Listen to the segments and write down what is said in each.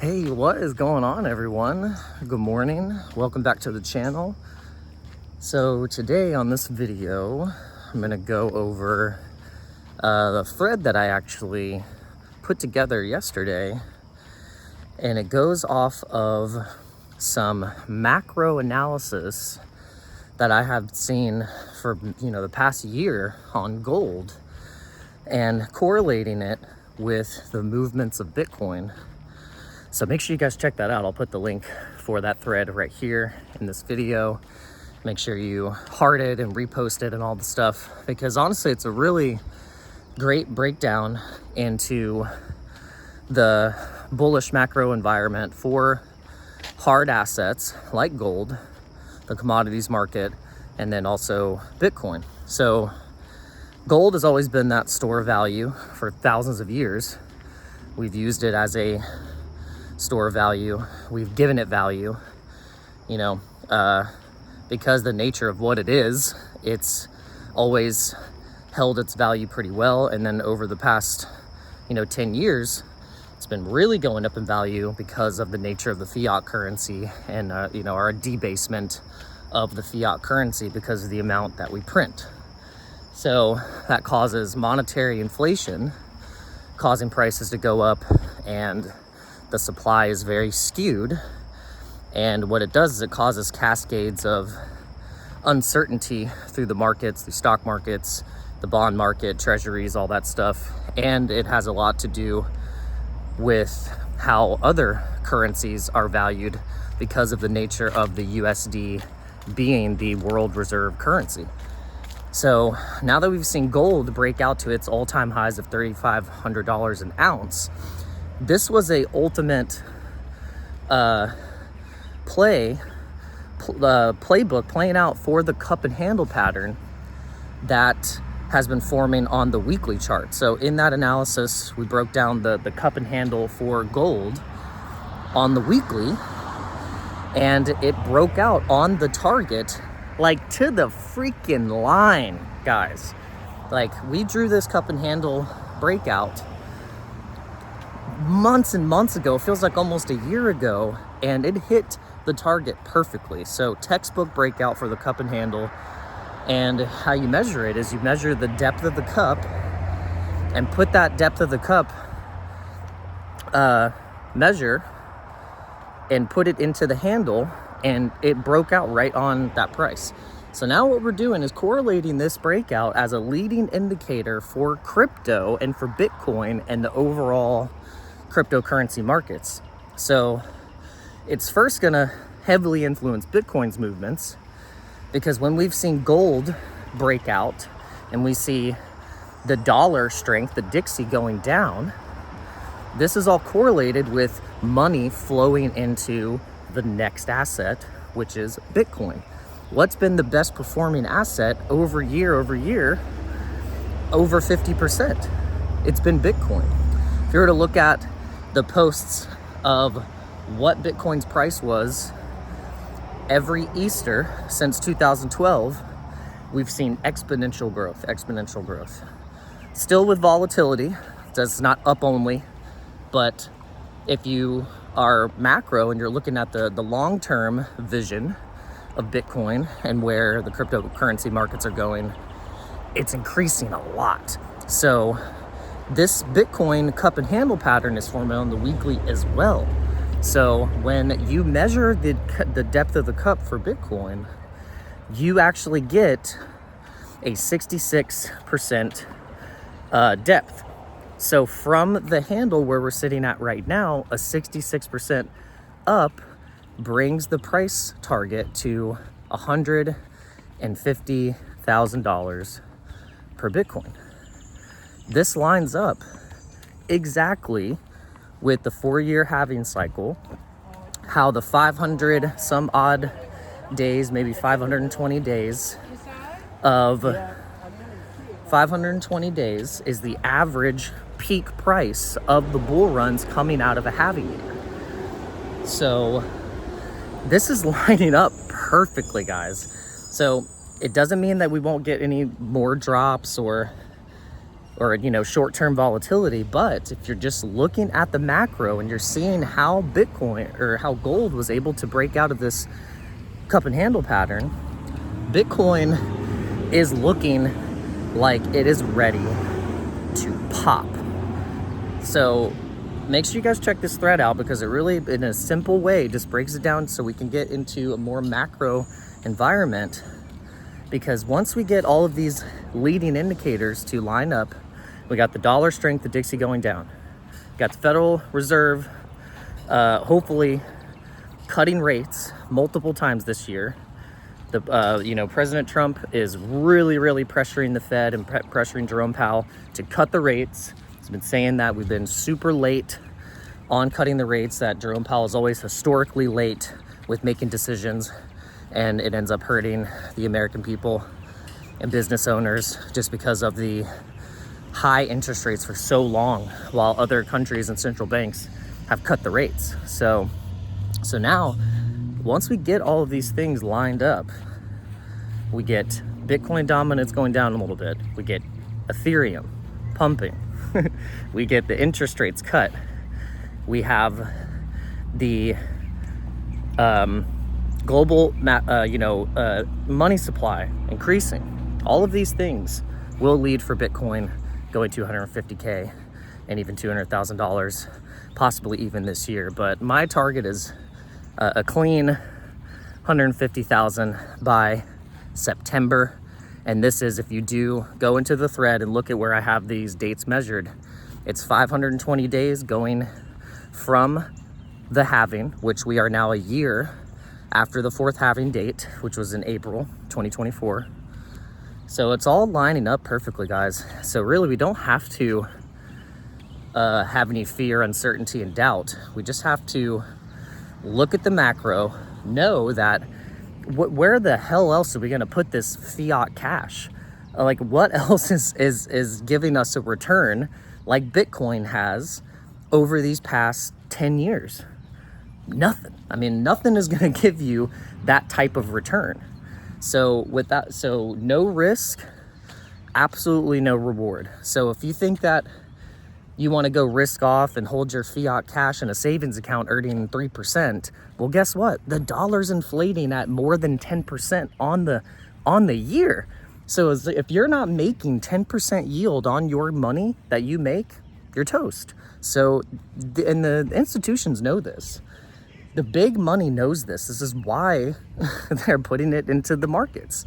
Hey, what is going on, everyone? Good morning. Welcome back to the channel. So today on this video, I'm gonna go over the thread that I actually put together yesterday, and it goes off of some macro analysis that I have seen for the past year on gold and correlating it with the movements of Bitcoin. So make sure you guys check that out. I'll put the link for that thread right here in this video. Make sure you heart it and repost it and all the stuff, because honestly, it's a really great breakdown into the bullish macro environment for hard assets like gold, the commodities market, and then also Bitcoin. So gold has always been that store of value for thousands of years. We've used it as a store of value. We've given it value, because the nature of what it is, it's always held its value pretty well. And then over the past, 10 years, it's been really going up in value because of the nature of the fiat currency and, our debasement of the fiat currency because of the amount that we print. So that causes monetary inflation, causing prices to go up, and the supply is very skewed. And what it does is it causes cascades of uncertainty through the markets, the stock markets, the bond market, treasuries, all that stuff. And it has a lot to do with how other currencies are valued because of the nature of the USD being the world reserve currency. So now that we've seen gold break out to its all-time highs of $3,500 an ounce, this was a ultimate playbook playing out for the cup and handle pattern that has been forming on the weekly chart. So in that analysis, we broke down the cup and handle for gold on the weekly, and it broke out on the target, like to the freaking line, guys. Like, we drew this cup and handle breakout months and months ago. It feels like almost a year ago, and it hit the target perfectly. So textbook breakout for the cup and handle. And how you measure it is you measure the depth of the cup and put that depth of the cup measure and put it into the handle, and it broke out right on that price. So now what we're doing is correlating this breakout as a leading indicator for crypto and for Bitcoin and the overall cryptocurrency markets. So it's first gonna heavily influence Bitcoin's movements, because when we've seen gold break out and we see the dollar strength, the Dixie going down, this is all correlated with money flowing into the next asset, which is Bitcoin. What's been the best performing asset over year, over 50%? It's been Bitcoin. If you were to look at the posts of what Bitcoin's price was every Easter since 2012, we've seen exponential growth. Still with volatility, that's not up only, but if you are macro and you're looking at the long-term vision of Bitcoin and where the cryptocurrency markets are going, it's increasing a lot. So this Bitcoin cup and handle pattern is forming on the weekly as well. So when you measure the depth of the cup for Bitcoin, you actually get a 66% depth. So from the handle where we're sitting at right now, a 66% up brings the price target to $150,000 per Bitcoin. This lines up exactly with the 4-year halving cycle, how the 500 some odd days, maybe 520 days is the average peak price of the bull runs coming out of a halving year. So this is lining up perfectly, guys. So it doesn't mean that we won't get any more drops or or, you know, short-term volatility. But if you're just looking at the macro and you're seeing how Bitcoin or how gold was able to break out of this cup and handle pattern, Bitcoin is looking like it is ready to pop. So make sure you guys check this thread out, because it really, in a simple way, just breaks it down so we can get into a more macro environment. Because once we get all of these leading indicators to line up, we got the dollar strength, the Dixie going down. Got the Federal Reserve hopefully cutting rates multiple times this year. You know, President Trump is really pressuring the Fed and pressuring Jerome Powell to cut the rates. He's been saying that. We've been super late on cutting the rates, that Jerome Powell is always historically late with making decisions, and it ends up hurting the American people and business owners just because of the high interest rates for so long, while other countries and central banks have cut the rates. So now, once we get all of these things lined up, we get Bitcoin dominance going down a little bit, we get Ethereum pumping, we get the interest rates cut, we have the global money supply increasing. All of these things will lead for Bitcoin going to 150K and even $200,000, possibly even this year. But my target is a clean 150,000 by September. And this is, if you do go into the thread and look at where I have these dates measured, it's 520 days going from the halving, which we are now a year after the fourth halving date, which was in April 2024. So it's all lining up perfectly, guys. So really, we don't have to have any fear, uncertainty, and doubt. We just have to look at the macro, know that where the hell else are we going to put this fiat cash? Like, what else is giving us a return like Bitcoin has over these past 10 years? Nothing. I mean, nothing is going to give you that type of return. So with that, so no risk, absolutely no reward. So if you think that you want to go risk off and hold your fiat cash in a savings account earning 3%, well, guess what? The dollar's inflating at more than 10% on the year. So if you're not making 10% yield on your money that you make, you're toast. So, and the institutions know this. The big money knows this. This is why they're putting it into the markets.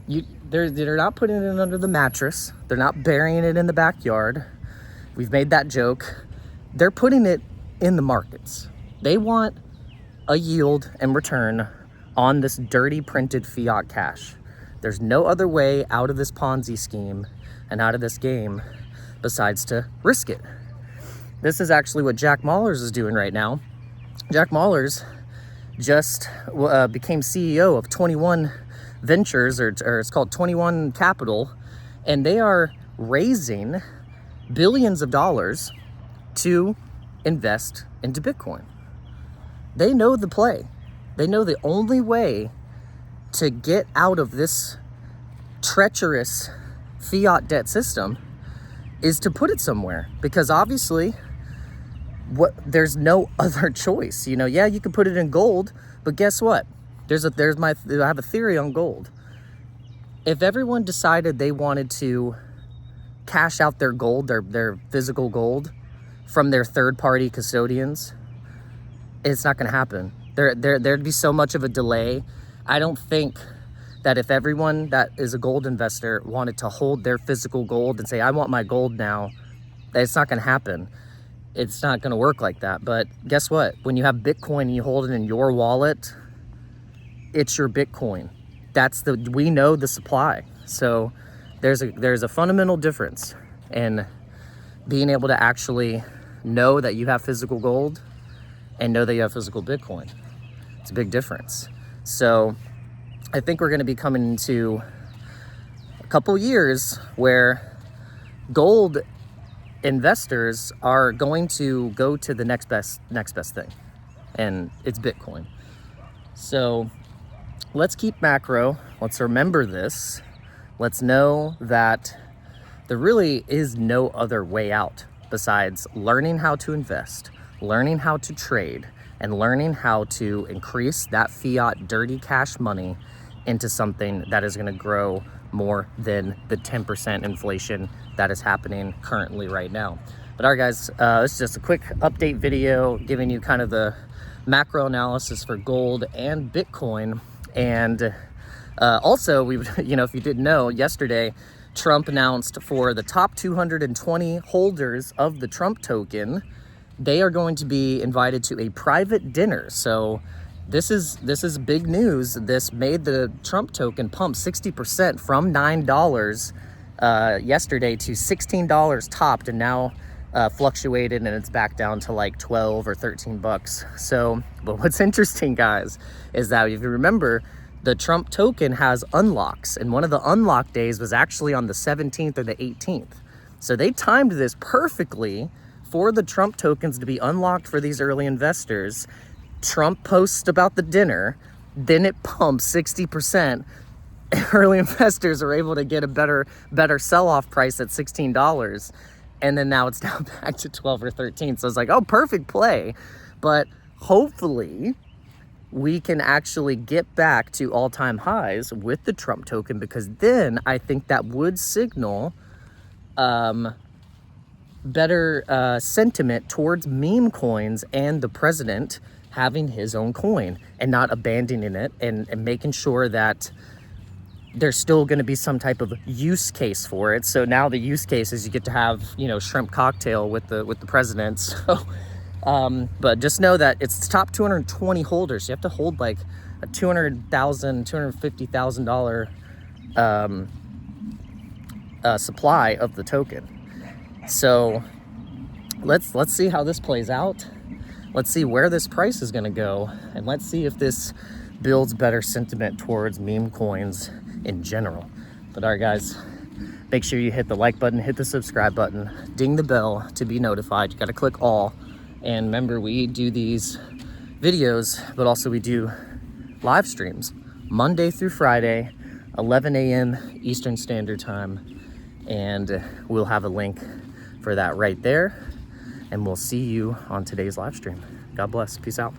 They're not putting it under the mattress. They're not burying it in the backyard. We've made that joke. They're putting it in the markets. They want a yield and return on this dirty printed fiat cash. There's no other way out of this Ponzi scheme and out of this game besides to risk it. This is actually what Jack Mallers is doing right now. Jack Mallers just became CEO of 21 Ventures, or it's called 21 Capital, and they are raising billions of dollars to invest into Bitcoin. They know the play. They know the only way to get out of this treacherous fiat debt system is to put it somewhere, because obviously there's no other choice. You know, yeah, you can put it in gold, but guess what? I have a theory on gold. If everyone decided they wanted to cash out their gold, their physical gold, from their third-party custodians, it's not going to happen. There'd be so much of a delay. I don't think that if everyone that is a gold investor wanted to hold their physical gold and say, I want my gold now, it's not going to happen. It's not going to work like that. But guess what? When you have Bitcoin and you hold it in your wallet, it's your Bitcoin. We know the supply. So there's a fundamental difference in being able to actually know that you have physical gold and know that you have physical Bitcoin. It's a big difference. So I think we're going to be coming into a couple years where gold investors are going to go to the next best thing, and it's Bitcoin. So let's keep macro. Let's remember this. Let's know that there really is no other way out besides learning how to invest, learning how to trade, and learning how to increase that fiat dirty cash money into something that is going to grow more than the 10% inflation that is happening currently right now. But all right, guys, this is just a quick update video giving you kind of the macro analysis for gold and Bitcoin. And also, you know, if you didn't know, yesterday Trump announced for the top 220 holders of the Trump token, they are going to be invited to a private dinner. So this is big news. This made the Trump token pump 60% from $9 yesterday to $16 topped, and now fluctuated, and it's back down to like 12 or 13 bucks. So, but what's interesting, guys, is that if you remember, the Trump token has unlocks, and one of the unlock days was actually on the 17th or the 18th. So they timed this perfectly for the Trump tokens to be unlocked for these early investors. Trump posts about the dinner, then it pumps 60%. Early investors are able to get a better sell-off price at $16. And then now it's down back to 12 or 13. So it's like, oh, perfect play. But hopefully we can actually get back to all-time highs with the Trump token, because then I think that would signal better sentiment towards meme coins and the president having his own coin and not abandoning it, and making sure that there's still going to be some type of use case for it. So now the use case is you get to have, you know, shrimp cocktail with the president. So but just know that it's top 220 holders. You have to hold like a $250,000 supply of the token. So let's see how this plays out. Let's see where this price is going to go, and let's see if this builds better sentiment towards meme coins in general. But all right, guys, make sure you hit the like button, hit the subscribe button, ding the bell to be notified. You got to click all. And remember, we do these videos, but also we do live streams Monday through Friday, 11 a.m. Eastern Standard Time. And we'll have a link for that right there. And we'll see you on today's live stream. God bless. Peace out.